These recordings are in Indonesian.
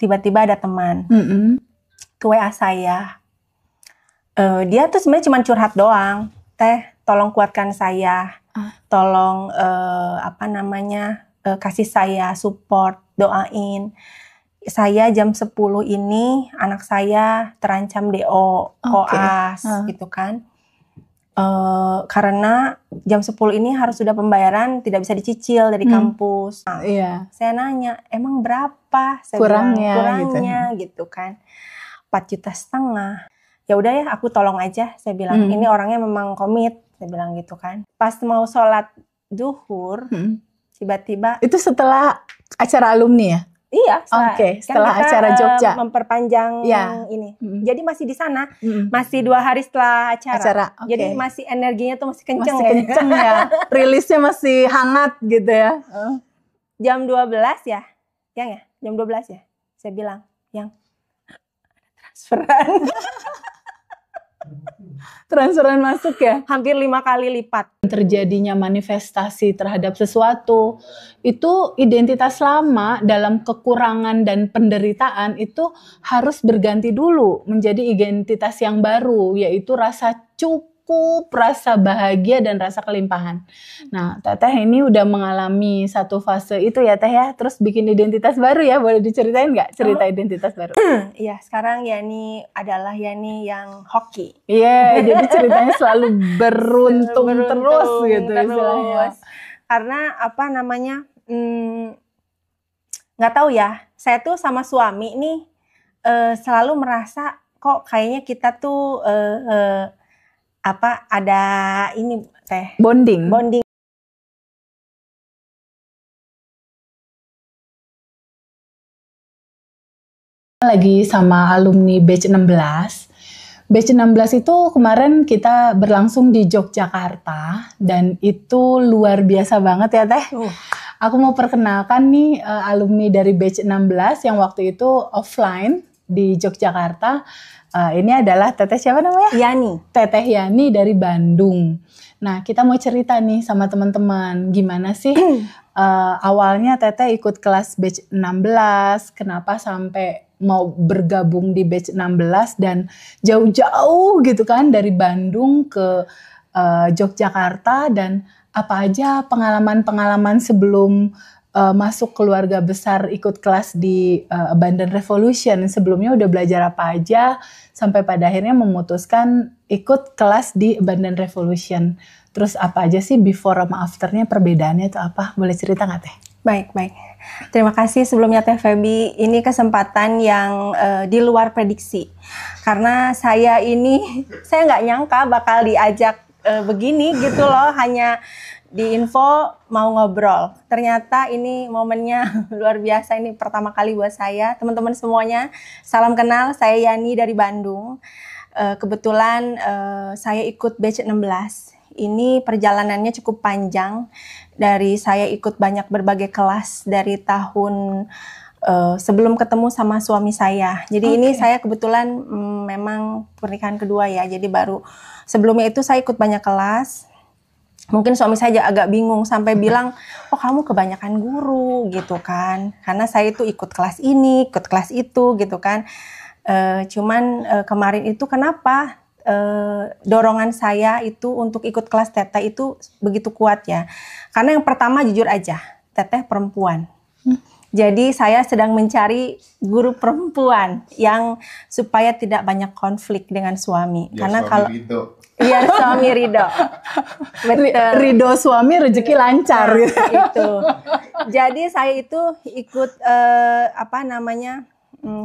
tiba-tiba ada teman ke WA saya. Dia tuh sebenarnya cuma curhat doang. Teh, tolong kuatkan saya. Tolong kasih saya support, doain. Saya jam 10 ini anak saya terancam DO, koas gitu kan. Karena jam 10 ini harus sudah pembayaran, tidak bisa dicicil dari kampus. Saya nanya, emang berapa? Saya kurangnya gitu kan. 4,5 juta. Ya udah ya, aku tolong aja. Saya bilang, ini orangnya memang komit. Saya bilang gitu kan. Pas mau sholat zuhur, tiba-tiba. Itu setelah acara alumni ya? Iya, setelah acara Jogja. Memperpanjang ini. Jadi masih di sana, masih 2 hari setelah acara. Jadi masih energinya tuh masih kenceng ya. Rilisnya masih hangat gitu ya. Jam 12 ya, jam 12 ya. Saya bilang, yang transferan. Transferan masuk ya? Hampir 5 kali lipat. Terjadinya manifestasi terhadap sesuatu, itu identitas lama dalam kekurangan dan penderitaan itu harus berganti dulu menjadi identitas yang baru, yaitu rasa cukup, rasa bahagia dan rasa kelimpahan. Nah, Teteh ini udah mengalami satu fase itu ya Teh ya, terus bikin identitas baru ya, boleh diceritain nggak cerita identitas baru? Iya, sekarang Yani adalah Yani yang hoki. Iya, jadi ceritanya selalu beruntung terus gitu istilahnya. Karena nggak tahu ya, saya tuh sama suami nih selalu merasa kok kayaknya kita tuh ada ini Teh. Bonding. Lagi sama alumni batch 16. Batch 16 itu kemarin kita berlangsung di Yogyakarta dan itu luar biasa banget ya Teh. Aku mau perkenalkan nih alumni dari batch 16 yang waktu itu offline di Yogyakarta. Ini adalah Teteh siapa namanya? Yani. Teteh Yani dari Bandung. Nah, kita mau cerita nih sama teman-teman, gimana sih awalnya Teteh ikut kelas batch 16, kenapa sampai mau bergabung di batch 16 dan jauh-jauh gitu kan dari Bandung ke Yogyakarta, dan apa aja pengalaman-pengalaman sebelum masuk keluarga besar ikut kelas di Abundant Revolution. Sebelumnya udah belajar apa aja sampai pada akhirnya memutuskan ikut kelas di Abundant Revolution. Terus apa aja sih before sama afternya, perbedaannya itu apa? Boleh cerita nggak Teh? Baik. Terima kasih sebelumnya Teh Feby. Ini kesempatan yang di luar prediksi. Karena saya nggak nyangka bakal diajak begini gitu loh, hanya di info mau ngobrol. Ternyata ini momennya luar biasa, ini pertama kali buat saya. Teman-teman semuanya, salam kenal, saya Yani dari Bandung. Kebetulan saya ikut batch 16. Ini perjalanannya cukup panjang. Dari saya ikut banyak berbagai kelas dari tahun sebelum ketemu sama suami saya. Jadi ini saya kebetulan memang pernikahan kedua ya. Jadi baru sebelumnya itu saya ikut banyak kelas. Mungkin suami saya agak bingung sampai bilang, oh kamu kebanyakan guru gitu kan. Karena saya itu ikut kelas ini, ikut kelas itu gitu kan. Cuman kemarin itu kenapa dorongan saya itu untuk ikut kelas Teteh itu begitu kuat ya. Karena yang pertama jujur aja, Teteh perempuan. Jadi saya sedang mencari guru perempuan yang supaya tidak banyak konflik dengan suami. Ya, karena suami kalau Biar suami ridho. Betul. Ridho suami, rezeki lancar gitu. Itu. Jadi saya itu ikut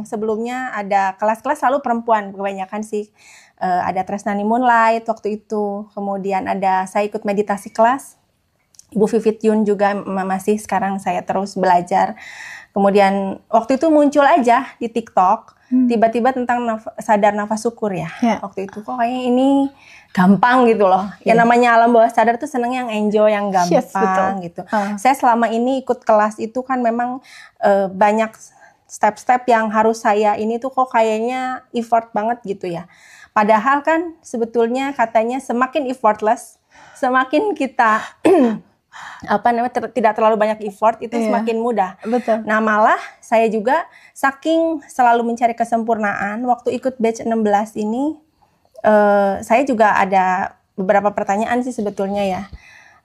sebelumnya ada kelas-kelas selalu perempuan kebanyakan sih. Ada Tresnani Moonlight waktu itu. Kemudian saya ikut meditasi kelas. Ibu Vivit Yun juga masih, sekarang saya terus belajar. Kemudian waktu itu muncul aja di TikTok, tiba-tiba tentang sadar nafas syukur ya. Waktu itu kok kayaknya ini gampang gitu loh. Yang namanya alam bawah sadar tuh seneng yang enjoy, yang gampang gitu. Saya selama ini ikut kelas itu kan memang banyak step-step yang harus saya ini tuh kok kayaknya effort banget gitu ya. Padahal kan sebetulnya katanya semakin effortless, semakin kita tidak terlalu banyak effort, itu semakin mudah. Betul. Nah malah saya juga saking selalu mencari kesempurnaan, waktu ikut batch 16 ini saya juga ada beberapa pertanyaan sih sebetulnya ya.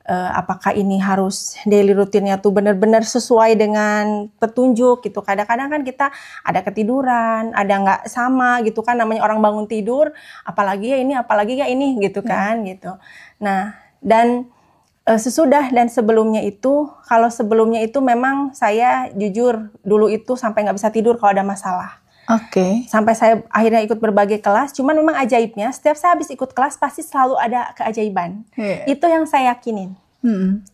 Apakah ini harus daily rutinnya tuh benar-benar sesuai dengan petunjuk gitu. Kadang-kadang kan kita ada ketiduran, ada nggak sama gitu kan, namanya orang bangun tidur, apalagi ya ini gitu kan gitu. Nah dan sesudah dan sebelumnya itu, kalau sebelumnya itu memang saya jujur dulu itu sampai nggak bisa tidur kalau ada masalah. Oke. Sampai saya akhirnya ikut berbagai kelas, cuman memang ajaibnya setiap saya habis ikut kelas pasti selalu ada keajaiban. Itu yang saya yakinin.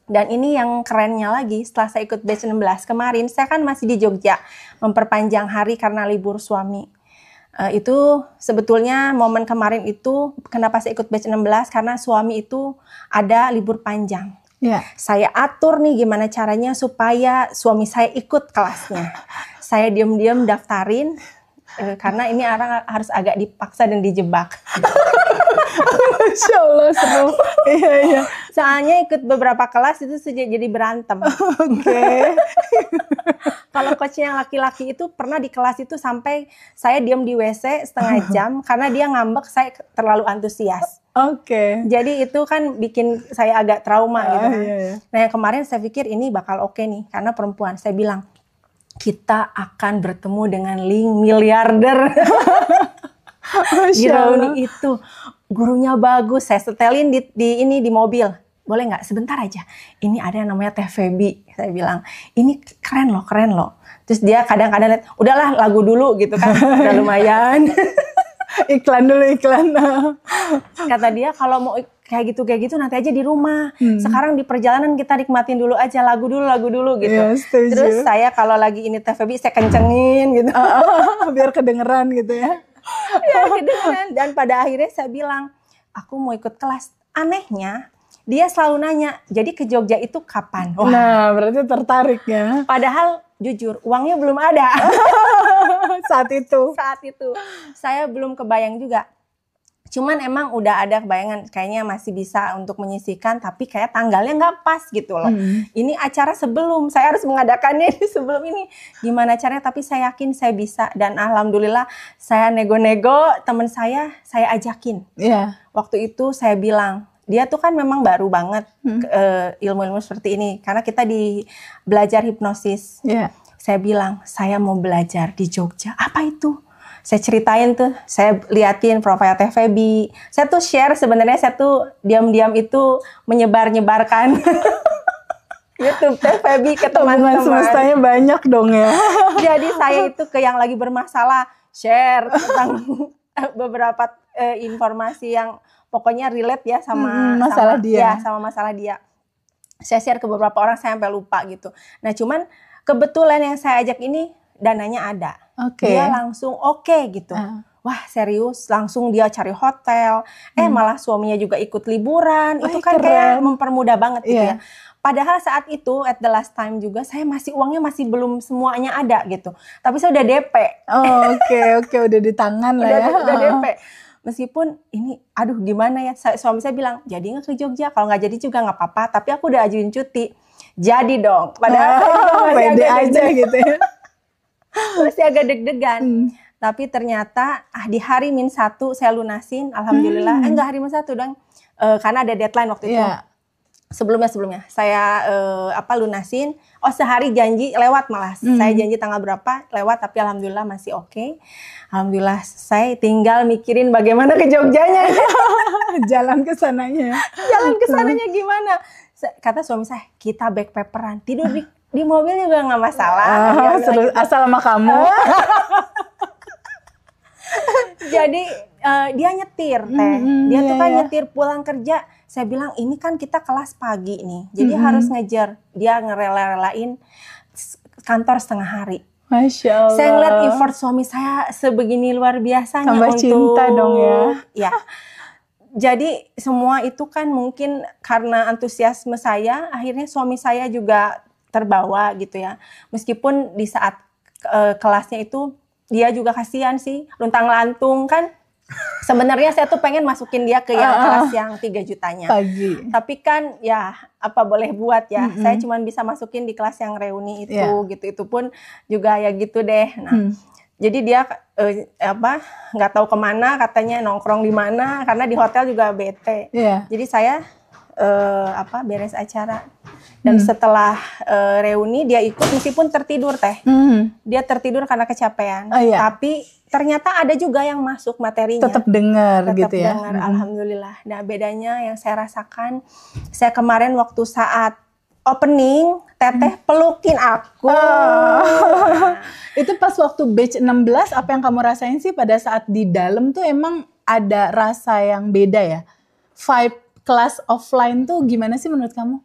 Dan ini yang kerennya lagi, setelah saya ikut batch 16 kemarin, saya kan masih di Jogja memperpanjang hari karena libur suami. Itu sebetulnya momen kemarin itu kenapa saya ikut batch 16 karena suami itu ada libur panjang. Saya atur nih gimana caranya supaya suami saya ikut kelasnya. Saya diam-diam daftarin karena ini orang harus agak dipaksa dan dijebak. Masya Allah, seru. Iya. Soalnya ikut beberapa kelas itu jadi berantem. Oke. Kalau coach yang laki-laki itu pernah di kelas itu sampai saya diam di WC setengah jam karena dia ngambek saya terlalu antusias. Oke. Jadi itu kan bikin saya agak trauma gitu kan. Iya. Nah yang kemarin saya pikir ini bakal oke nih karena perempuan. Saya bilang kita akan bertemu dengan miliarder. Di reuni itu gurunya bagus, saya setelin di mobil. Boleh nggak sebentar aja? Ini ada yang namanya Teh Feby. Saya bilang ini keren loh. Terus dia kadang-kadang lihat, udahlah lagu dulu gitu kan, udah lumayan. iklan dulu. Kata dia kalau mau kayak gitu nanti aja di rumah. Sekarang di perjalanan kita nikmatin dulu aja lagu dulu gitu. Ya, terus saya kalau lagi ini Teh Feby saya kencengin gitu. Biar kedengeran gitu ya. Ya kedengeran. Dan pada akhirnya saya bilang aku mau ikut kelas. Anehnya dia selalu nanya, jadi ke Jogja itu kapan? Wah. Nah berarti tertarik ya. Padahal jujur uangnya belum ada. Saat itu saya belum kebayang juga. Cuman emang udah ada kebayangan kayaknya masih bisa untuk menyisihkan, tapi kayak tanggalnya nggak pas gitu loh. Ini acara sebelum, saya harus mengadakannya sebelum ini. Gimana caranya? Tapi saya yakin saya bisa. Dan alhamdulillah saya nego-nego teman saya ajakin. Waktu itu saya bilang, dia tuh kan memang baru banget ilmu-ilmu seperti ini. Karena kita belajar hipnosis. Saya bilang, saya mau belajar di Jogja. Apa itu? Saya ceritain tuh, saya liatin profil Teh Feby. Saya tuh share sebenarnya, saya tuh diam-diam itu menyebar-nyebarkan YouTube Teh Feby ke teman-teman. Semestanya banyak dong ya. Jadi saya itu ke yang lagi bermasalah, share tentang beberapa informasi yang pokoknya relate ya sama masalah dia. Saya share ke beberapa orang, saya sampai lupa gitu. Nah cuman kebetulan yang saya ajak ini dananya ada. Dia langsung oke gitu. Wah serius, langsung dia cari hotel. Malah suaminya juga ikut liburan. Itu kan keren. Kayak mempermudah banget gitu ya. Padahal saat itu at the last time juga saya uangnya masih belum semuanya ada gitu. Tapi saya udah DP. Oke, udah di tangan lah ya. Udah DP. Meskipun ini, aduh gimana ya, suami saya bilang, jadi nggak ke Jogja? Kalau nggak jadi juga nggak apa-apa, tapi aku udah ajuin cuti. Jadi dong, padahal pede aja gitu ya. Masih agak deg-degan. Tapi ternyata di hari -1 saya lunasin, alhamdulillah. Enggak hari -1 dong, karena ada deadline waktu itu. Sebelumnya saya lunasin. Sehari janji lewat malah. Saya janji tanggal berapa lewat, tapi alhamdulillah masih oke. Alhamdulillah saya tinggal mikirin bagaimana ke Jogjanya. Jalan ke sananya. Gimana? Kata suami saya, kita backpackeran. Tidur di mobil juga nggak masalah. Asal sama kamu. Jadi dia nyetir Teh. Dia tuh kan nyetir pulang kerja. Saya bilang ini kan kita kelas pagi nih. Jadi harus ngejar. Dia ngerela-relain kantor setengah hari. Masya Allah. Saya ngeliat effort suami saya sebegini luar biasanya. Tambah cinta dong ya. Ya. Jadi semua itu kan mungkin karena antusiasme saya. Akhirnya suami saya juga terbawa gitu ya. Meskipun di saat kelasnya itu dia juga kasihan sih, luntang-lantung kan. Sebenarnya saya tuh pengen masukin dia ke yang kelas yang 3 jutanya. Pagi. Tapi kan ya apa boleh buat ya. Saya cuma bisa masukin di kelas yang reuni itu gitu. Itu pun juga ya gitu deh. Nah, jadi dia nggak tahu kemana, katanya nongkrong di mana karena di hotel juga bete. Jadi saya beres acara dan setelah reuni dia ikut meskipun tertidur teh. Dia tertidur karena kecapean. Tapi ternyata ada juga yang masuk materinya. Tetap dengar gitu ya. Tetap dengar, alhamdulillah. Nah, bedanya yang saya rasakan, saya kemarin waktu saat opening, Teteh pelukin aku. Itu pas waktu batch 16, apa yang kamu rasain sih pada saat di dalam tuh emang ada rasa yang beda ya? Vibe kelas offline tuh gimana sih menurut kamu?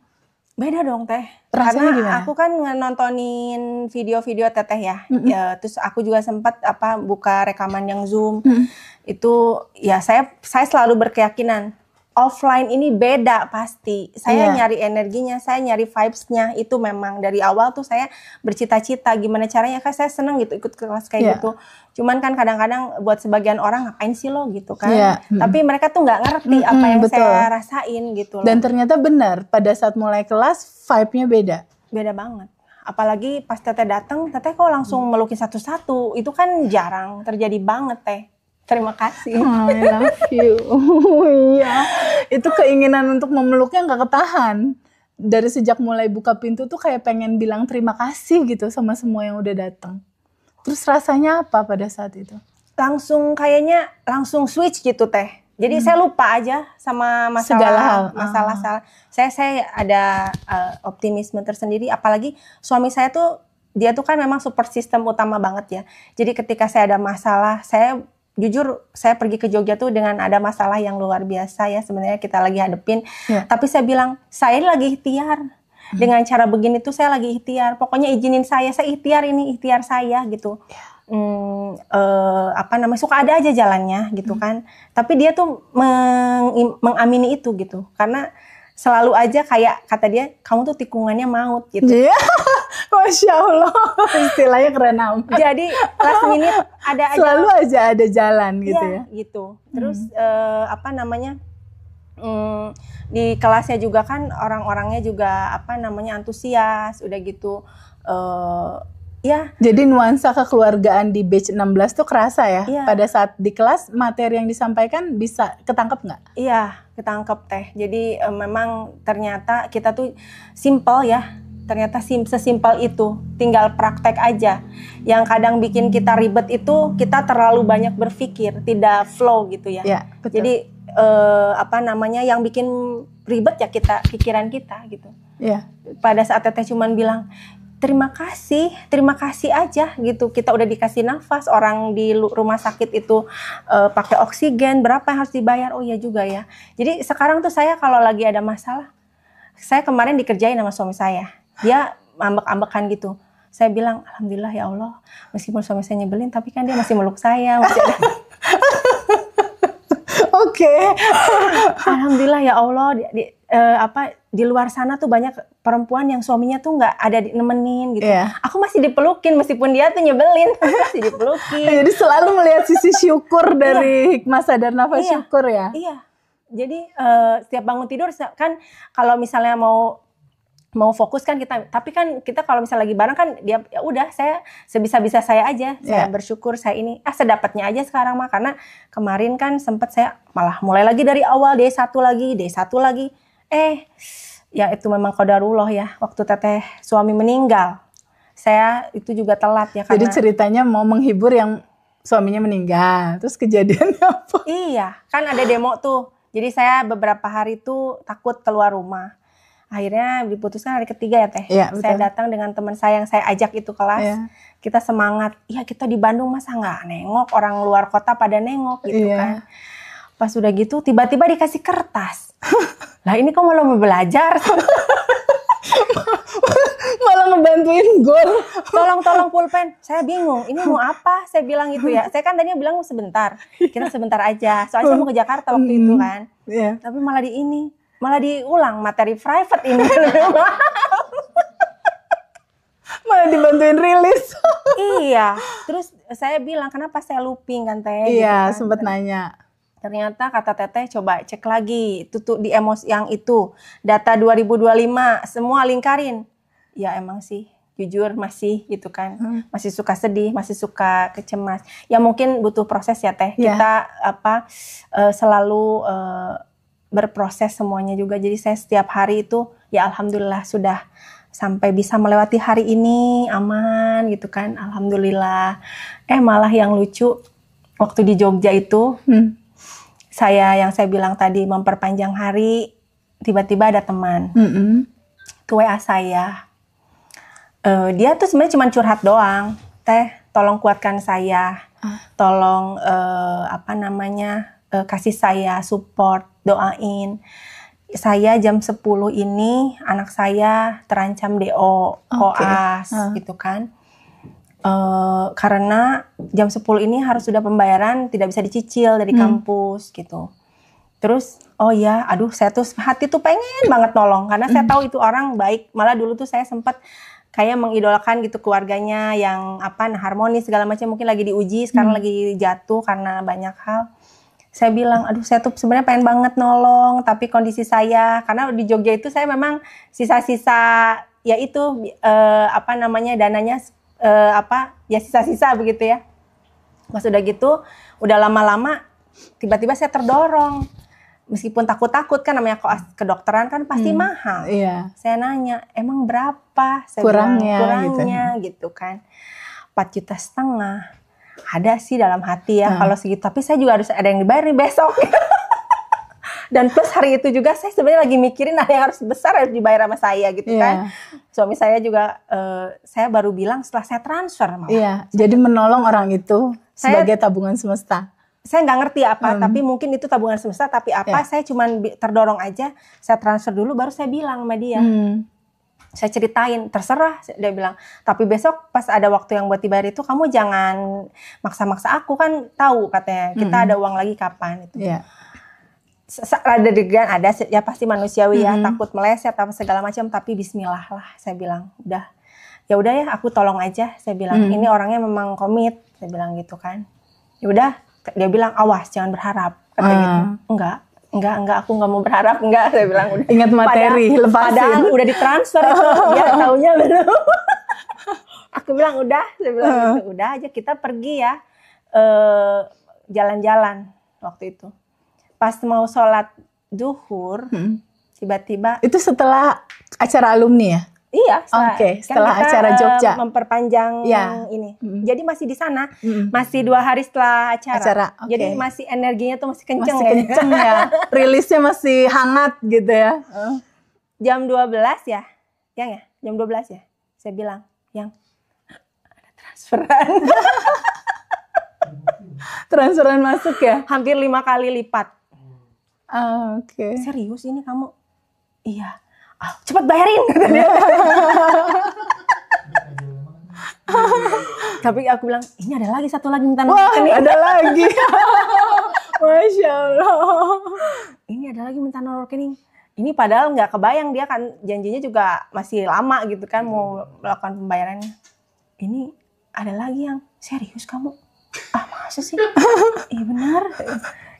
Beda dong Teh. Rasanya Karena gimana? aku kan nontonin video-video Teteh ya. Ya, terus aku juga sempat buka rekaman yang Zoom. Itu ya saya selalu berkeyakinan offline ini beda pasti. Saya nyari energinya, saya nyari vibes-nya. Itu memang dari awal tuh saya bercita-cita gimana caranya, kan saya seneng gitu ikut kelas kayak gitu. Cuman kan kadang-kadang buat sebagian orang ngapain sih lo gitu kan. Tapi mereka tuh nggak ngerti apa yang saya rasain gitu loh. Dan ternyata benar, pada saat mulai kelas vibe-nya beda. Beda banget. Apalagi pas Teteh datang, Teteh kok langsung melukin satu-satu. Itu kan jarang terjadi banget Teh. Terima kasih. I love you. Iya. Itu keinginan untuk memeluknya nggak ketahan. Dari sejak mulai buka pintu tuh kayak pengen bilang terima kasih gitu sama semua yang udah datang. Terus rasanya apa pada saat itu? Kayaknya langsung switch gitu Teh. Jadi saya lupa aja sama masalah. Saya ada optimisme tersendiri. Apalagi suami saya tuh, dia tuh kan memang support system utama banget ya. Jadi ketika saya ada masalah, jujur saya pergi ke Jogja tuh dengan ada masalah yang luar biasa ya sebenarnya kita lagi hadepin. Tapi saya bilang, saya lagi ikhtiar. Dengan cara begini tuh saya lagi ikhtiar. Pokoknya izinin saya ikhtiar ini, ikhtiar saya gitu. Suka ada aja jalannya gitu kan. Tapi dia tuh mengamini itu gitu. Karena selalu aja kayak kata dia, kamu tuh tikungannya maut gitu. Masya Allah, istilahnya keren amat. Jadi last minute ada aja. Selalu aja ada jalan gitu ya. Gitu. Terus di kelasnya juga kan orang-orangnya juga antusias, udah gitu. Jadi nuansa kekeluargaan di batch 16 tuh kerasa ya? Pada saat di kelas materi yang disampaikan bisa ketangkep nggak? Iya, ketangkep Teh. Jadi memang ternyata kita tuh simple ya. Ternyata sesimpel itu, tinggal praktek aja. Yang kadang bikin kita ribet itu kita terlalu banyak berpikir, tidak flow gitu ya. Betul. Jadi yang bikin ribet ya pikiran kita gitu. Pada saat Teteh cuman bilang terima kasih aja gitu. Kita udah dikasih nafas, orang di rumah sakit itu pakai oksigen, berapa yang harus dibayar? Oh iya juga ya. Jadi sekarang tuh saya kalau lagi ada masalah, saya kemarin dikerjain sama suami saya. Dia ambek-ambekan gitu. Saya bilang, alhamdulillah ya Allah, meskipun suami saya nyebelin, tapi kan dia masih meluk saya, masih ada. Oke. Alhamdulillah ya Allah, di luar sana tuh banyak perempuan yang suaminya tuh nggak ada nemenin gitu. Aku masih dipelukin meskipun dia tuh nyebelin, masih dipelukin. Jadi selalu melihat sisi syukur dari hikmah sadar nafas syukur ya. Iya. Jadi setiap bangun tidur kan kalau misalnya mau fokus kan tapi kan kita kalau misalnya lagi bareng kan dia ya udah saya sebisa-bisa saya aja, saya bersyukur saya ini sedapatnya aja sekarang mah, karena kemarin kan sempat saya malah mulai lagi dari awal D1 lagi ya itu memang qadarullah ya. Waktu Teteh suami meninggal saya itu juga telat ya, karena jadi ceritanya mau menghibur yang suaminya meninggal, terus kejadiannya apa? Iya kan ada demo tuh, jadi saya beberapa hari tuh takut keluar rumah. Akhirnya diputuskan hari ketiga ya Teh. Saya datang dengan teman saya yang saya ajak itu kelas. Kita semangat. Iya kita di Bandung masa nggak nengok, orang luar kota pada nengok gitu kan. Pas udah gitu tiba-tiba dikasih kertas. Lah ini kok malah mau belajar? Malah ngebantuin gol. Tolong pulpen. Saya bingung. Ini mau apa? Saya bilang gitu ya. Saya kan tadinya bilang sebentar. Kita sebentar aja. Soalnya saya mau ke Jakarta waktu itu kan. Tapi malah diulang materi private ini. Malah dibantuin rilis. Iya. Terus saya bilang kenapa saya looping kan Teh? Iya, gitu kan. sempat nanya. Ternyata kata Teteh coba cek lagi itu tuh di emosi yang itu data 2025 semua lingkarin. Ya emang sih jujur masih gitu kan. Masih suka sedih, masih suka kecemas. Ya mungkin butuh proses ya Teh. Yeah. Kita selalu berproses semuanya juga. Jadi saya setiap hari itu ya alhamdulillah sudah sampai bisa melewati hari ini aman gitu kan. Alhamdulillah. Malah yang lucu waktu di Jogja itu saya bilang tadi memperpanjang hari, tiba-tiba ada teman ke WA saya. Dia tuh sebenarnya cuma curhat doang. Teh, tolong kuatkan saya. Tolong kasih saya support, doain. Saya jam 10 ini anak saya terancam DO, koas gitu kan. Karena jam 10 ini harus sudah pembayaran, tidak bisa dicicil dari kampus gitu. Terus, oh ya, aduh saya tuh hati tuh pengen banget nolong. Karena saya tahu itu orang baik. Malah dulu tuh saya sempat kayak mengidolakan gitu keluarganya yang harmonis segala macam. Mungkin lagi diuji, sekarang lagi jatuh karena banyak hal. Saya bilang, aduh saya tuh sebenarnya pengen banget nolong. Tapi kondisi saya, karena di Jogja itu saya memang sisa-sisa, ya itu dananya ya sisa-sisa begitu ya. Pas udah gitu, udah lama-lama tiba-tiba saya terdorong. Meskipun takut-takut kan namanya koas kedokteran kan pasti mahal. Iya. Saya nanya, emang berapa? Saya kurangnya gitu kan. 4,5 juta. Ada sih dalam hati ya kalau segitu. Tapi saya juga harus ada yang dibayar nih besok. Dan plus hari itu juga saya sebenarnya lagi mikirin ada yang harus besar harus dibayar sama saya gitu kan. Suami saya juga saya baru bilang setelah saya transfer malah. Iya, jadi menolong orang itu sebagai tabungan semesta. Saya nggak ngerti apa, tapi mungkin itu tabungan semesta, tapi apa saya cuman terdorong aja, saya transfer dulu baru saya bilang sama dia. Saya ceritain, terserah dia bilang. Tapi besok pas ada waktu yang buat dibayar itu kamu jangan maksa-maksa aku kan tahu katanya. Kita ada uang lagi kapan itu. Ada degan, ada ya pasti manusiawi ya, takut meleset apa segala macam, tapi bismillah lah saya bilang. Ya udah ya aku tolong aja, saya bilang. Ini orangnya memang komit, saya bilang gitu kan. Ya udah, dia bilang awas jangan berharap kata gitu. Enggak aku nggak mau berharap, enggak, saya bilang udah. Ingat materi, lepasin. Padahal udah ditransfer itu, dia taunya belum. Aku bilang udah, saya bilang gitu, udah aja kita pergi ya jalan-jalan waktu itu. Pas mau sholat duhur, tiba-tiba. Itu setelah acara alumni ya? Iya, setelah kan acara Jogja. Memperpanjang ini. Jadi masih di sana, masih 2 hari setelah acara. Jadi masih energinya tuh masih kenceng. Masih kenceng ya. Rilisnya masih hangat gitu ya. Jam 12 ya, Yang ya? Jam 12 ya. Saya bilang, Yang ada transferan. Transferan masuk ya? Hampir 5 kali lipat. Serius ini kamu? Iya. Cepat bayarin. Tapi aku bilang, ini ada lagi satu lagi minta nomor rekening. Ada lagi. Masya Allah. Ini ada lagi minta nomor rekening. Ini padahal nggak kebayang dia kan janjinya juga masih lama gitu kan mau melakukan pembayarannya. Ini ada lagi yang serius kamu? Masa sih? Iya benar.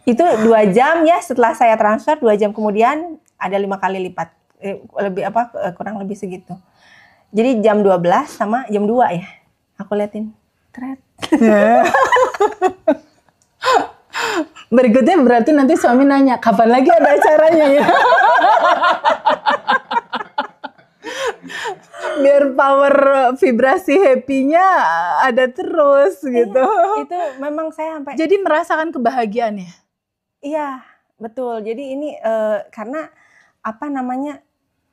Itu 2 jam ya setelah saya transfer, 2 jam kemudian ada 5 kali lipat. Kurang lebih segitu. Jadi jam 12 sama jam 2 ya. Aku liatin. Tret. Berikutnya berarti nanti suami nanya, kapan lagi ada acaranya ya? Biar power vibrasi happy-nya ada terus gitu. Itu memang saya sampai. Jadi merasakan kebahagiaan ya? Iya, betul. Jadi ini karena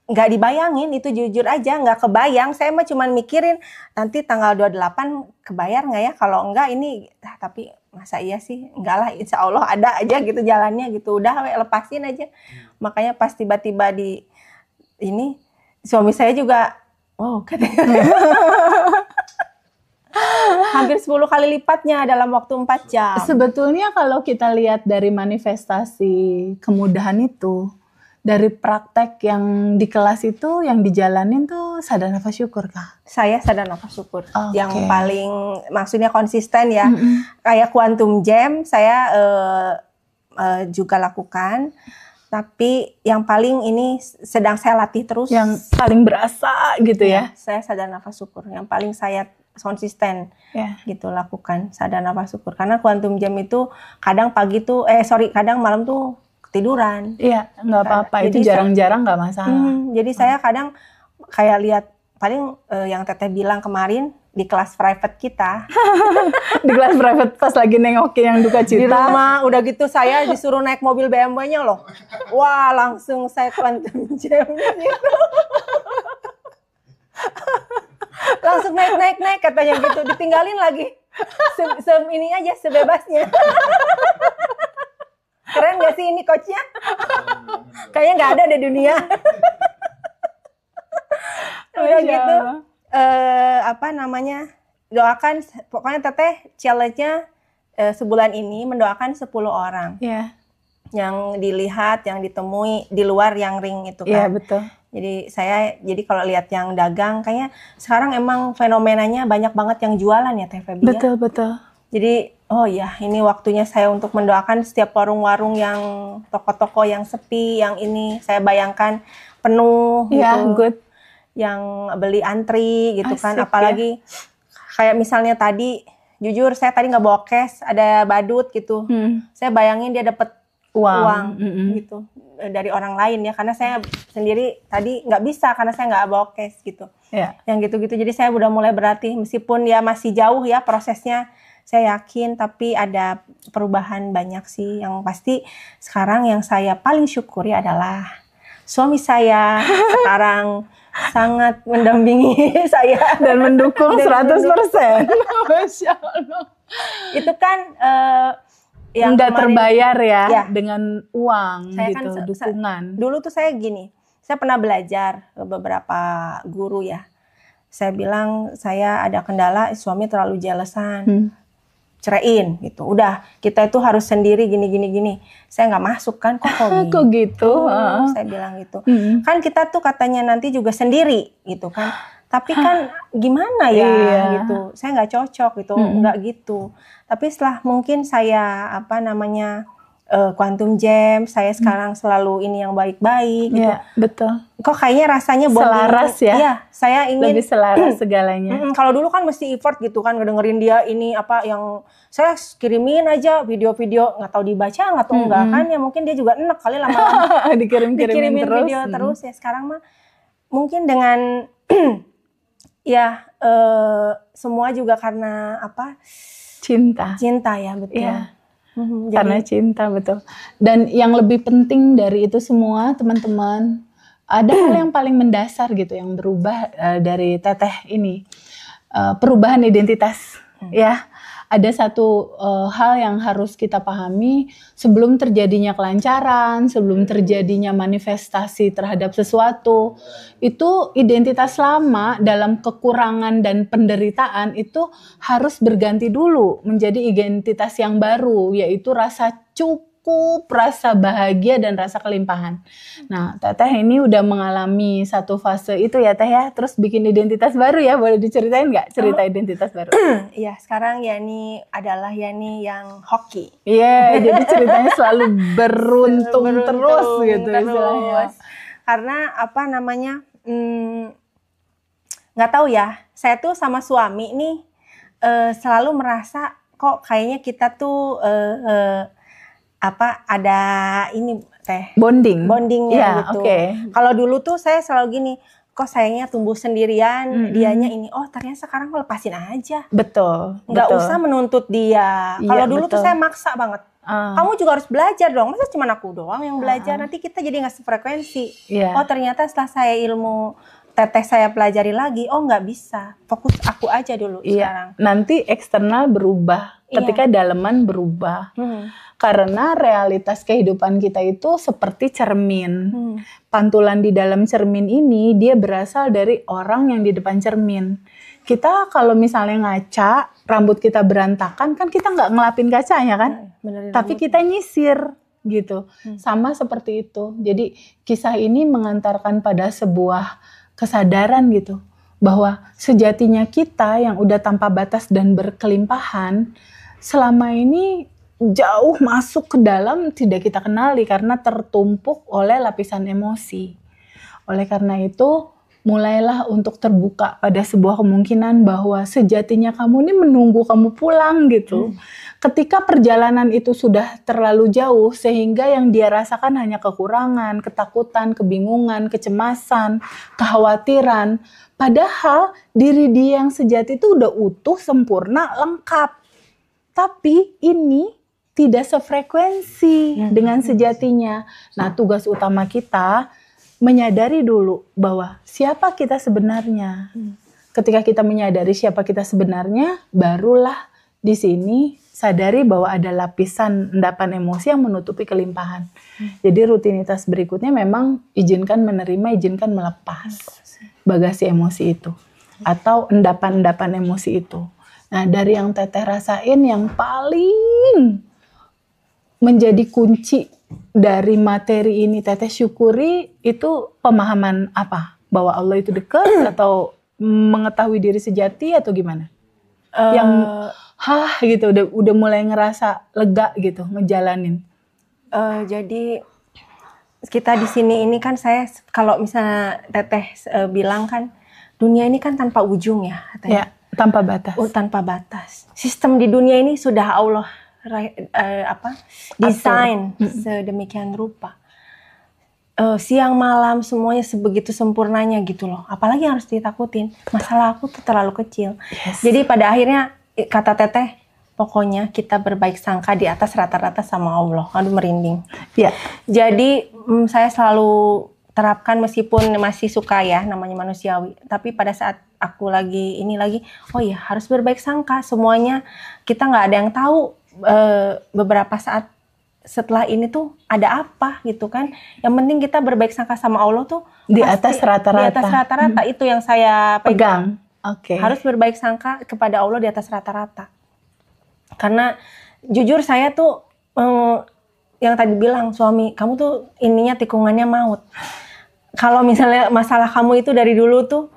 nggak dibayangin itu jujur aja nggak kebayang. Saya mah cuman mikirin nanti tanggal 28 kebayar nggak ya, kalau enggak ini tapi masa iya sih, enggak lah, insya Allah ada aja gitu jalannya gitu, udah lepasin aja. Makanya pas tiba-tiba di ini suami saya juga katanya hampir 10 kali lipatnya dalam waktu 4 jam. Sebetulnya kalau kita lihat dari manifestasi kemudahan itu, dari praktek yang di kelas itu, yang dijalanin tuh sadar nafas syukur Kak? Saya sadar nafas syukur. Yang paling maksudnya konsisten ya. Kayak Quantum Jam, saya juga lakukan. Tapi yang paling ini sedang saya latih terus. Yang paling berasa gitu ya. Saya sadar nafas syukur. Yang paling saya konsisten gitu lakukan sadar nafas syukur. Karena quantum jam itu kadang kadang malam tuh ketiduran. Iya, nggak apa-apa. Itu jarang-jarang nggak masalah. Jadi saya kadang kayak lihat paling yang Teteh bilang kemarin di kelas private kita. Di kelas private pas lagi nengokin yang duka cita. Di rumah udah gitu saya disuruh naik mobil BMW-nya loh. Wah, langsung saya quantum jam gitu. Langsung naik katanya gitu, ditinggalin lagi. Ini aja sebebasnya. Keren gak sih ini coachnya? Kayaknya nggak ada di dunia. Udah gitu. Doakan, pokoknya Teteh challenge-nya sebulan ini mendoakan 10 orang. Iya. Yang dilihat, yang ditemui di luar yang ring itu kan. Iya, betul. Jadi kalau lihat yang dagang kayaknya sekarang emang fenomenanya banyak banget yang jualan ya Teh Febi. Betul, betul. Jadi ini waktunya saya untuk mendoakan setiap warung-warung yang toko-toko yang sepi, yang ini saya bayangkan penuh gitu. Good. Yang beli antri gitu. Asik, kan apalagi kayak misalnya tadi jujur saya tadi nggak bawa cash, ada badut gitu. Saya bayangin dia dapat uang gitu dari orang lain ya, karena saya sendiri tadi nggak bisa karena saya nggak bawa cash gitu. Yang gitu-gitu, jadi saya udah mulai berlatih meskipun ya masih jauh ya prosesnya, saya yakin tapi ada perubahan banyak sih. Yang pasti sekarang yang saya paling syukuri adalah suami saya sekarang sangat mendampingi saya dan mendukung 100%. Masya Allah. Itu kan yang nggak terbayar ya dengan uang saya gitu, kan, dukungan. Dulu tuh saya gini, saya pernah belajar ke beberapa guru ya. Saya bilang saya ada kendala, suami terlalu jealousan. Ceraiin gitu. Udah, kita itu harus sendiri gini. Saya nggak masuk kan, kok gitu. Saya bilang gitu. Kan kita tuh katanya nanti juga sendiri gitu kan. Tapi kan gimana ya gitu. Saya nggak cocok gitu, nggak gitu. Tapi setelah mungkin saya quantum jam, saya sekarang selalu ini yang baik-baik gitu. Iya, betul. Kok kayaknya rasanya selaras ya? Iya, saya ingin lebih selaras segalanya. Kalau dulu kan mesti effort gitu kan, ngedengerin dia ini apa yang saya kirimin aja video-video, nggak tahu dibaca nggak tahu enggak kan ya, mungkin dia juga enek kali lama-lama dikirimin terus. Video terus ya. Sekarang mah mungkin dengan semua juga karena apa? Cinta ya, betul. Iya. Karena cinta, betul. Dan yang lebih penting dari itu semua, teman-teman, ada hal yang paling mendasar gitu yang berubah dari Teteh ini, perubahan identitas. Ya, ada satu hal yang harus kita pahami sebelum terjadinya kelancaran, sebelum terjadinya manifestasi terhadap sesuatu. Itu identitas lama dalam kekurangan dan penderitaan itu harus berganti dulu menjadi identitas yang baru, yaitu rasa cukup, rasa bahagia dan rasa kelimpahan. Nah, Teteh ini udah mengalami satu fase itu ya Teh ya, terus bikin identitas baru ya, boleh diceritain nggak cerita identitas baru? Iya, sekarang Yani adalah Yani yang hoki. Iya, jadi ceritanya selalu beruntung terus gitu istilahnya. Karena apa namanya, nggak tahu ya, saya tuh sama suami nih selalu merasa kok kayaknya kita tuh ada ini Teh bondingnya gitu. Kalau dulu tuh saya selalu gini, kok sayangnya tumbuh sendirian, dianya ini, ternyata sekarang lepasin aja. Betul. Nggak usah menuntut dia. Kalau dulu tuh saya maksa banget. Kamu juga harus belajar dong, masa cuma aku doang yang belajar, nanti kita jadi nggak sefrekuensi. Oh ternyata setelah saya ilmu Teteh saya pelajari lagi, nggak bisa, fokus aku aja dulu sekarang. Nanti eksternal berubah, ketika daleman berubah. Karena realitas kehidupan kita itu seperti cermin. Pantulan di dalam cermin ini, dia berasal dari orang yang di depan cermin. Kita kalau misalnya ngaca, rambut kita berantakan, kan kita nggak ngelapin kacanya kan? Tapi kita nyisir gitu. Sama seperti itu. Jadi kisah ini mengantarkan pada sebuah kesadaran gitu, bahwa sejatinya kita yang udah tanpa batas dan berkelimpahan, selama ini jauh masuk ke dalam tidak kita kenali karena tertumpuk oleh lapisan emosi. Oleh karena itu, mulailah untuk terbuka pada sebuah kemungkinan bahwa sejatinya kamu ini menunggu kamu pulang gitu. Ketika perjalanan itu sudah terlalu jauh sehingga yang dia rasakan hanya kekurangan, ketakutan, kebingungan, kecemasan, kekhawatiran. Padahal diri dia yang sejati itu udah utuh, sempurna, lengkap. Tapi ini tidak sefrekuensi dengan sejatinya. Nah, tugas utama kita menyadari dulu bahwa siapa kita sebenarnya. Ketika kita menyadari siapa kita sebenarnya, barulah di sini sadari bahwa ada lapisan endapan emosi yang menutupi kelimpahan. Jadi rutinitas berikutnya memang izinkan menerima, izinkan melepas bagasi emosi itu. Atau endapan-endapan emosi itu. Nah, dari yang Teteh rasain yang paling menjadi kunci dari materi ini Teteh syukuri itu pemahaman apa? Bahwa Allah itu dekat atau mengetahui diri sejati atau gimana? Yang gitu udah mulai ngerasa lega gitu ngejalanin. Jadi kita di sini ini kan saya kalau misalnya Teteh bilang kan dunia ini kan tanpa ujung ya katanya. Ya, tanpa batas. Tanpa batas. Sistem di dunia ini sudah Allah desain sedemikian rupa. Siang malam semuanya sebegitu sempurnanya gitu loh. Apalagi yang harus ditakutin. Masalah aku tuh terlalu kecil. Yes. Jadi pada akhirnya kata Teteh, pokoknya kita berbaik sangka di atas rata-rata sama Allah. Aduh merinding. Ya. Jadi saya selalu terapkan meskipun masih suka ya namanya manusiawi. Tapi pada saat aku lagi oh iya harus berbaik sangka. Semuanya kita nggak ada yang tahu beberapa saat setelah ini tuh ada apa gitu kan. Yang penting kita berbaik sangka sama Allah tuh di atas rata-rata. Di atas rata-rata itu yang saya pegang. Oke. Harus berbaik sangka kepada Allah di atas rata-rata. Karena jujur saya tuh yang tadi bilang suami kamu tuh ininya tikungannya maut. Kalau misalnya masalah kamu itu dari dulu tuh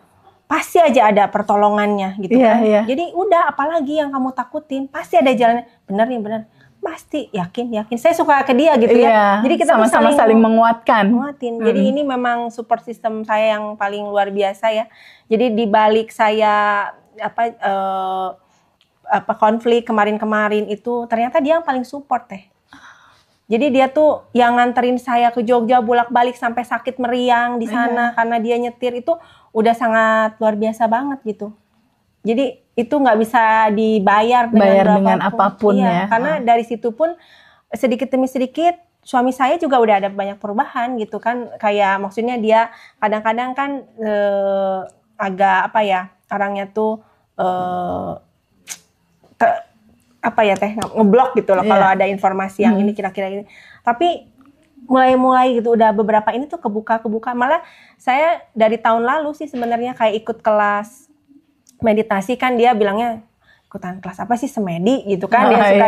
pasti aja ada pertolongannya gitu kan. Iya. Jadi udah apalagi yang kamu takutin, pasti ada jalannya. Benar nih, benar. Pasti yakin. Saya suka ke dia gitu ya. Jadi kita sama-sama saling menguatkan. Jadi ini memang support system saya yang paling luar biasa ya. Jadi di balik saya konflik kemarin-kemarin itu ternyata dia yang paling support teh. Jadi dia tuh yang nganterin saya ke Jogja bolak-balik sampai sakit meriang di sana karena dia nyetir itu udah sangat luar biasa banget gitu. Jadi itu nggak bisa dibayar dengan apapun ya. Karena dari situ pun sedikit demi sedikit suami saya juga udah ada banyak perubahan gitu kan. Kayak maksudnya dia kadang-kadang kan agak orangnya tuh ngeblok gitu loh kalau ada informasi yang ini kira-kira ini. Tapi mulai gitu udah beberapa ini tuh kebuka. Malah saya dari tahun lalu sih sebenarnya kayak ikut kelas meditasi kan dia bilangnya ikutan kelas apa sih semedi gitu kan. Dia suka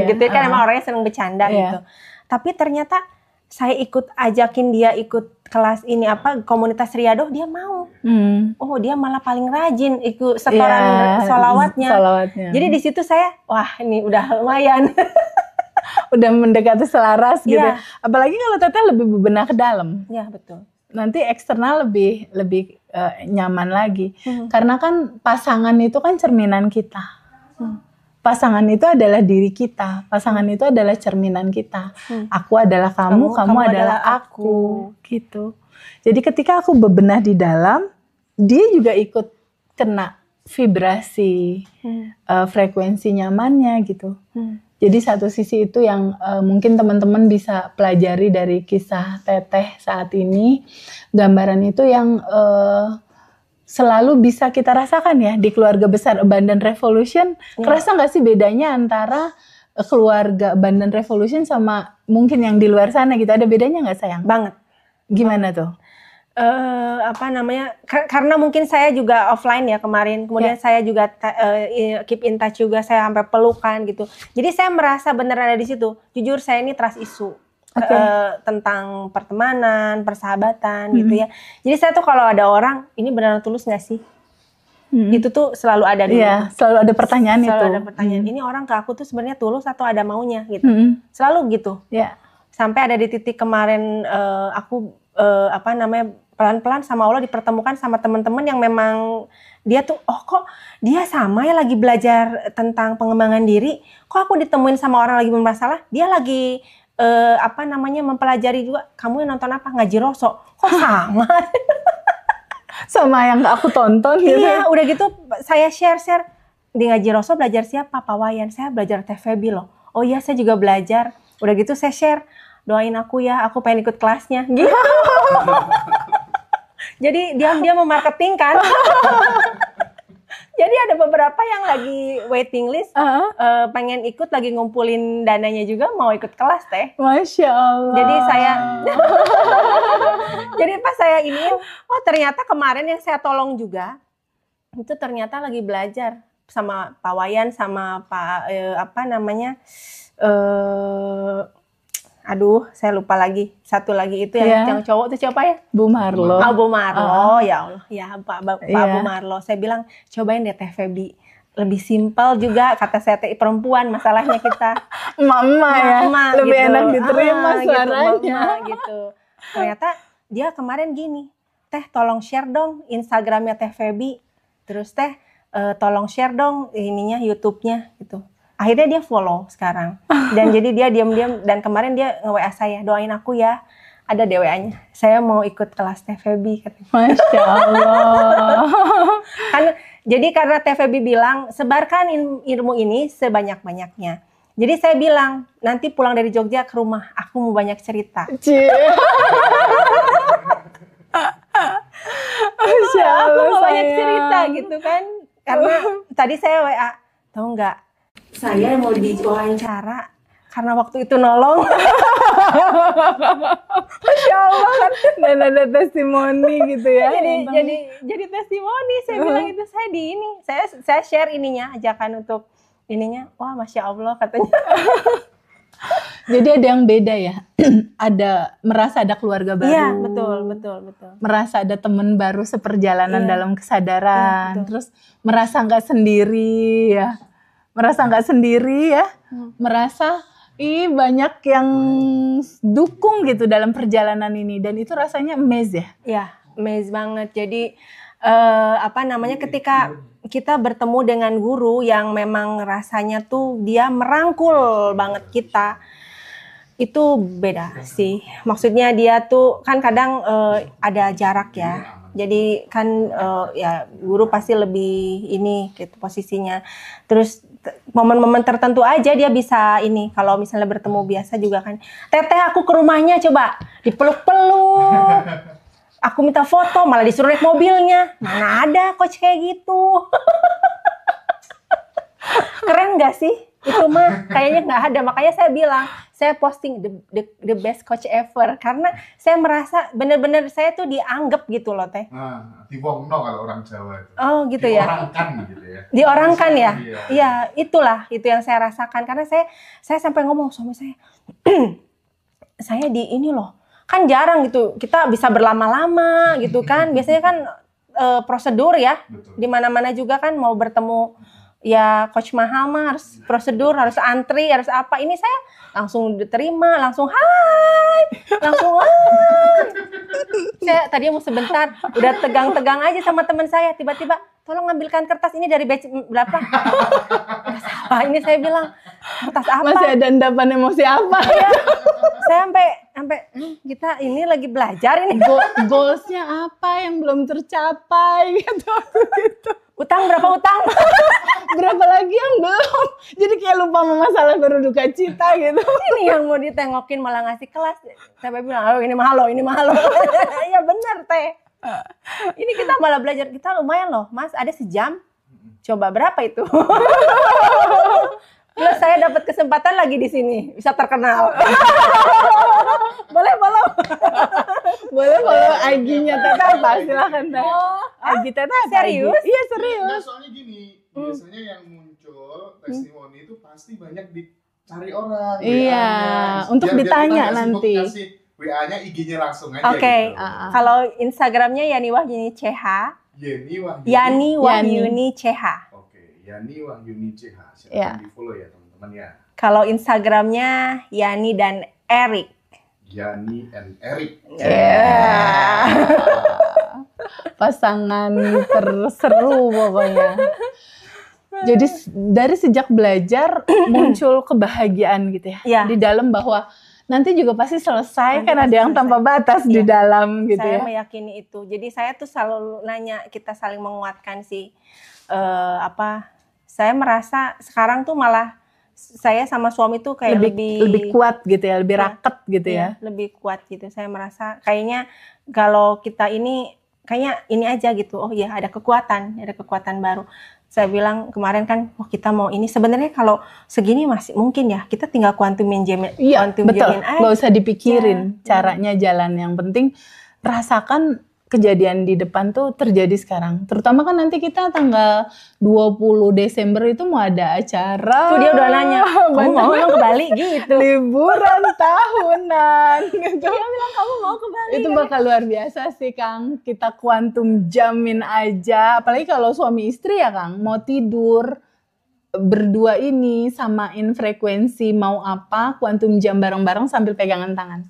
gitu kan emang orangnya seneng bercanda gitu. Tapi ternyata saya ajakin dia ikut kelas ini komunitas Riyadoh, dia mau. Oh dia malah paling rajin ikut setoran sholawatnya. Jadi di situ saya wah ini udah lumayan. Udah mendekati selaras gitu. Apalagi kalau Teteh lebih bebenah ke dalam. Iya betul. Nanti eksternal lebih nyaman lagi. Karena kan pasangan itu kan cerminan kita. Pasangan itu adalah diri kita. Pasangan itu adalah cerminan kita. Aku adalah kamu adalah aku. Gitu. Jadi ketika aku bebenah di dalam, dia juga ikut kena vibrasi, frekuensi nyamannya gitu. Jadi satu sisi itu yang mungkin teman-teman bisa pelajari dari kisah Teteh saat ini. Gambaran itu yang selalu bisa kita rasakan ya di keluarga besar Abundant Revolution. Kerasa nggak sih bedanya antara keluarga Abundant Revolution sama mungkin yang di luar sana gitu? Ada bedanya nggak sayang? Banget. Gimana tuh? Karena mungkin saya juga offline ya kemarin, kemudian saya juga keep in touch juga, saya sampai pelukan gitu. Jadi saya merasa beneran ada di situ. Jujur saya ini trust issue tentang pertemanan, persahabatan gitu ya. Jadi saya tuh kalau ada orang ini beneran tulus nggak sih? Itu tuh selalu ada dulu. Iya, selalu ada pertanyaan itu. Selalu ada pertanyaan. Ini orang ke aku tuh sebenarnya tulus atau ada maunya gitu. Selalu gitu. Iya. Sampai ada di titik kemarin aku pelan-pelan sama Allah dipertemukan sama teman-teman yang memang dia tuh kok dia sama ya lagi belajar tentang pengembangan diri. Kok aku ditemuin sama orang lagi bermasalah, dia lagi mempelajari juga. Kamu yang nonton apa? Ngaji Roso. Kok sama? Sama yang aku tonton gitu. Iya, udah gitu saya share di Ngaji Roso belajar siapa? Pak Wayan. Saya belajar Teh Febi loh. Oh iya, saya juga belajar. Udah gitu saya share, doain aku ya, aku pengen ikut kelasnya. Gitu. Jadi diam-diam memarketing kan. Jadi ada beberapa yang lagi waiting list, pengen ikut, lagi ngumpulin dananya juga mau ikut kelas teh. Masya Allah. Jadi jadi pas saya ini, ternyata kemarin yang saya tolong juga, itu ternyata lagi belajar sama Pak Wayan, sama Pak saya lupa lagi. Satu lagi itu yang cowok itu siapa ya? Bu Marlo. Bu Marlo, ya Allah. Ya Pak Bu Marlo. Saya bilang, cobain deh Teh Febi. Lebih simpel juga, kata saya teh perempuan masalahnya kita. Mama ya, lebih gitu. enak diterima suaranya. Gitu. Ternyata dia kemarin gini, Teh tolong share dong Instagramnya Teh Febi. Terus Teh tolong share dong ininya YouTube-nya gitu. Akhirnya dia follow sekarang. Dan jadi dia diam-diam, dan kemarin dia nge-WA saya, doain aku ya. Ada DWA-nya. Saya mau ikut kelas Teh Febi katanya. Masya Allah. Jadi karena Teh Febi bilang, sebarkan ilmu ini sebanyak-banyaknya. Jadi saya bilang, nanti pulang dari Jogja ke rumah, aku mau banyak cerita. Masya Allah, aku mau banyak cerita gitu kan. Karena tadi saya WA, tahu nggak? Saya mau diwawancara karena waktu itu nolong. Masya Allah kan. Dan ada testimoni gitu ya. Jadi testimoni. Saya bilang itu saya di ini. Saya share ininya, ajakan untuk ininya. Wah, Masya Allah katanya. Jadi ada yang beda ya. Merasa ada keluarga baru. Iya, betul. Merasa ada teman baru seperjalanan dalam kesadaran. Terus merasa nggak sendiri ya. Merasa banyak yang dukung gitu dalam perjalanan ini, dan itu rasanya amazed ya. Iya, amazed banget. Jadi ketika kita bertemu dengan guru yang memang rasanya tuh dia merangkul banget kita, itu beda sih. Maksudnya dia tuh kan kadang ada jarak ya. Jadi kan guru pasti lebih ini gitu posisinya. Terus momen-momen tertentu aja dia bisa ini. Kalau misalnya bertemu biasa juga kan, Teteh aku ke rumahnya, coba dipeluk-peluk. Aku minta foto, malah disuruh naik mobilnya. Mana ada coach kayak gitu. Keren gak sih? Itu mah kayaknya nggak ada. Makanya saya bilang, saya posting the best coach ever. Karena saya merasa bener-bener saya tuh dianggap gitu loh Teh. Diwongno kalau orang Jawa itu. Oh gitu ya. Diorangkan gitu ya. Diorangkan ya. Iya, itulah itu yang saya rasakan. Karena saya sampai ngomong suami saya, saya di ini loh. Kan jarang gitu kita bisa berlama-lama gitu kan. Biasanya kan prosedur ya. Di mana-mana juga kan mau bertemu ya coach mahal mah harus prosedur, harus antri, harus apa. Ini saya langsung diterima, langsung hai, langsung saya tadinya mau sebentar, udah tegang-tegang aja sama teman saya, tiba-tiba tolong ambilkan kertas ini dari batch berapa. Apa ini saya bilang, kertas apa? Masih ada endapan emosi apa? Ya, saya sampai kita ini lagi belajar ini. Goalsnya apa yang belum tercapai gitu. Utang berapa utang? Berapa lagi yang belum? Jadi kayak lupa sama masalah baru duka cita gitu. Ini yang mau ditengokin malah ngasih kelas. Saya bilang, ini mahal loh. Iya benar Teh. Ini kita malah belajar, kita lumayan loh Mas, ada sejam. Coba berapa itu? Plus saya dapat kesempatan lagi di sini, bisa terkenal. Boleh follow. Boleh follow IG-nya Teta apa? Silakan Teh. IG Teta apa? Serius? Iya serius. Nah, soalnya gini, biasanya yang muncul testimoni itu pasti banyak dicari orang. Iya, untuk ditanya nanti. WA-nya IG-nya langsung aja. Oke. Gitu. Kalau Instagramnya Yani Wahyuni CH, Yani Wahyuni CH. Oke, Yani Wahyuni CH. Ya. Silahkan di follow ya teman-teman ya. Kalau Instagramnya Yani dan Erik. Yani and Erik. Pasangan terseru pokoknya. Jadi dari sejak belajar muncul kebahagiaan gitu ya. Iya. Di dalam bahwa nanti juga pasti selesai Nanti kan pasti ada yang selesai. tanpa batas di Iya. dalam gitu Saya ya. meyakini itu. Jadi saya tuh selalu nanya, kita saling menguatkan sih. Saya merasa sekarang tuh malah saya sama suami tuh kayak lebih kuat gitu ya, lebih raket gitu ya. Iya, lebih kuat gitu. Saya merasa kayaknya kalau kita ini kayaknya ini aja gitu. Oh iya, ada kekuatan baru. Saya bilang kemarin kan, kita mau ini sebenarnya kalau segini masih mungkin ya. Kita tinggal quantum jamin Iya, betul. aja. Nggak usah dipikirin caranya jalan. Yang penting rasakan kejadian di depan tuh terjadi sekarang. Terutama kan nanti kita tanggal 20 Desember itu mau ada acara. Tuh dia udah nanya, kamu mau ke Bali gitu. Liburan tahunan gitu. Dia bilang kamu mau ke Bali. Itu bakal luar biasa sih Kang. Kita kuantum jamin aja. Apalagi kalau suami istri ya Kang, mau tidur berdua ini samain frekuensi mau apa, kuantum jam bareng-bareng sambil pegangan tangan.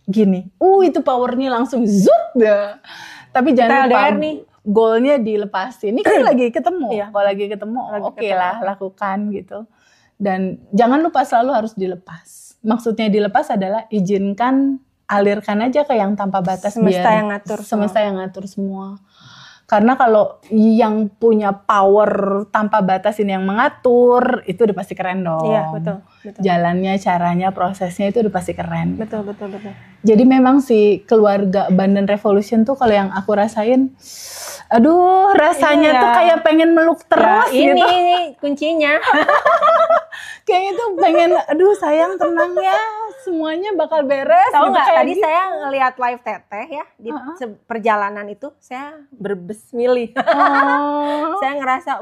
Gini, itu powernya langsung zut deh. Tapi jangan lupa goalnya dilepasin. Ini kan lagi ketemu. Iya. Kalau lagi ketemu, oke lah lakukan gitu. Dan jangan lupa selalu harus dilepas. Maksudnya dilepas adalah izinkan, alirkan aja ke yang tanpa batas. Semesta yang ngatur. Semesta yang ngatur semua. Karena kalau yang punya power tanpa batas ini yang mengatur, itu udah pasti keren dong. Iya, betul. Jalannya, caranya, prosesnya itu udah pasti keren. Betul. Jadi memang si keluarga Bandan Revolution tuh kalau yang aku rasain, aduh rasanya tuh kayak pengen meluk terus ya, gitu. Ini kuncinya. Kayaknya tuh pengen, aduh sayang tenang ya, semuanya bakal beres. Tahu gitu, nggak? kayak Tadi gitu. saya ngelihat live Teteh ya di perjalanan itu, saya berbesmili. Saya ngerasa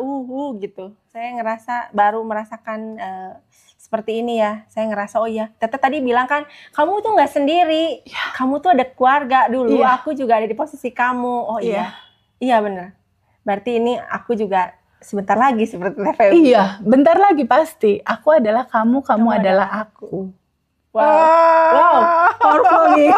gitu. Saya ngerasa baru merasakan seperti ini ya. Saya ngerasa oh ya, Teteh tadi bilang kan, kamu tuh nggak sendiri. Ya. Kamu tuh ada keluarga dulu. Ya. Aku juga ada di posisi kamu. Oh iya. Iya benar. Berarti ini aku juga sebentar lagi seperti TV. Iya, bentar lagi pasti. Aku adalah kamu adalah aku. Wow, powerful nih.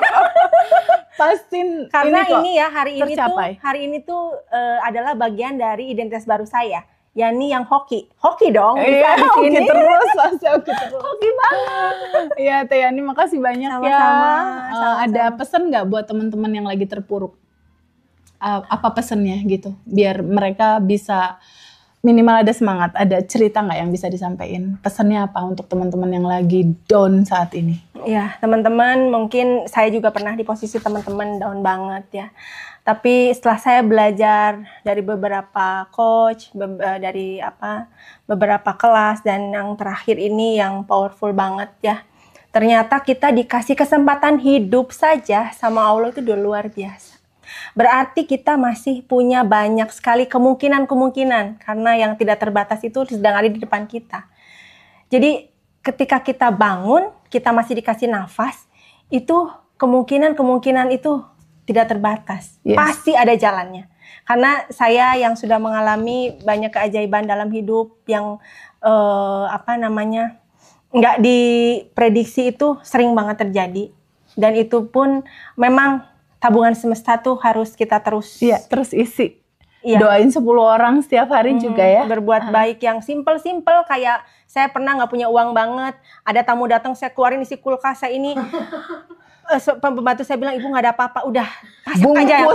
Pasti karena ini ya hari ini tuh adalah bagian dari identitas baru saya. Yani yang hoki dong. Iya, hoki terus, hoki banget. Iya, Teh Yani, makasih banyak sama-sama, ya. Ada pesan nggak buat teman-teman yang lagi terpuruk? Apa pesannya gitu? Biar mereka bisa minimal ada semangat, ada cerita nggak yang bisa disampaikan? Pesannya apa untuk teman-teman yang lagi down saat ini? Ya, teman-teman, mungkin saya juga pernah di posisi teman-teman down banget ya. Tapi setelah saya belajar dari beberapa coach, dari beberapa kelas, dan yang terakhir ini yang powerful banget ya. Ternyata kita dikasih kesempatan hidup saja sama Allah itu udah luar biasa. Berarti kita masih punya banyak sekali kemungkinan karena yang tidak terbatas itu sedang ada di depan kita. Jadi ketika kita bangun, kita masih dikasih nafas, itu kemungkinan itu tidak terbatas. Yes. Pasti ada jalannya. Karena saya yang sudah mengalami banyak keajaiban dalam hidup yang nggak diprediksi itu sering banget terjadi. Dan itu pun memang tabungan semesta tuh harus kita terus isi. Iya. Doain 10 orang setiap hari juga ya. Berbuat baik yang simple kayak saya pernah nggak punya uang banget, ada tamu datang saya keluarin isi kulkas saya ini. Pembantu saya bilang, ibu nggak ada apa-apa, udah masak aja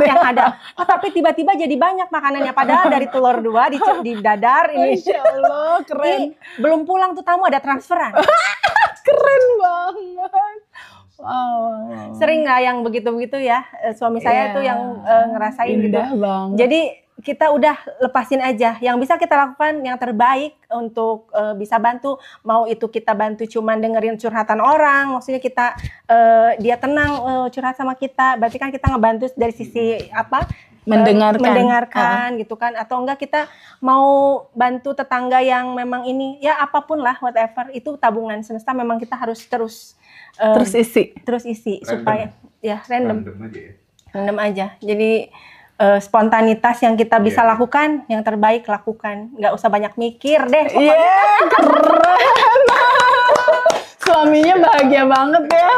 yang ada. Oh, tapi tiba-tiba jadi banyak makanannya, padahal dari telur 2 di dadar ini. Insya Allah keren. Ini, belum pulang tuh tamu ada transferan. Keren banget. Wow. Sering nggak yang begitu-begitu ya, suami saya tuh yang ngerasain gitu. Banget. Jadi kita udah lepasin aja. Yang bisa kita lakukan yang terbaik untuk bisa bantu. Mau itu kita bantu cuman dengerin curhatan orang, maksudnya kita dia tenang curhat sama kita. Berarti kan kita ngebantu dari sisi mendengarkan gitu kan. Atau enggak kita mau bantu tetangga yang memang ini ya apapun lah whatever, itu tabungan semesta memang kita harus terus isi random. supaya ya random aja. Jadi spontanitas yang kita bisa Iya. lakukan, yang terbaik lakukan. Nggak usah banyak mikir deh. Iya, keren. Suaminya bahagia banget ya.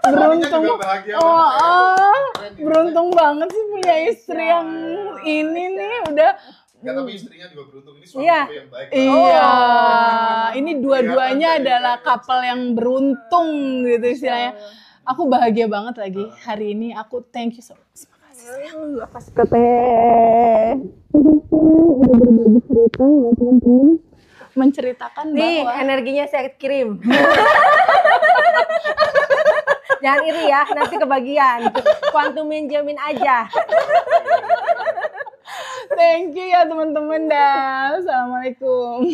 Beruntung. juga bahagia Oh, banget ya. oh. Keren ya. Beruntung banget sih punya istri yang ini nih udah. Enggak, tapi istrinya juga beruntung, ini suami Iya. gue yang baik. Iya, Oh. ini dua-duanya Kelihatan adalah dari- couple yang beruntung gitu istilahnya. Aku bahagia banget lagi hari ini. Aku thank you so much. Pas ke teh. Udah berbagi cerita ya teman-teman. Menceritakan Nih, bahwa energinya saya kirim. Jangan iri ya, nanti kebagian. Kuantumin jamin aja. thank you ya teman-teman dah. Assalamualaikum.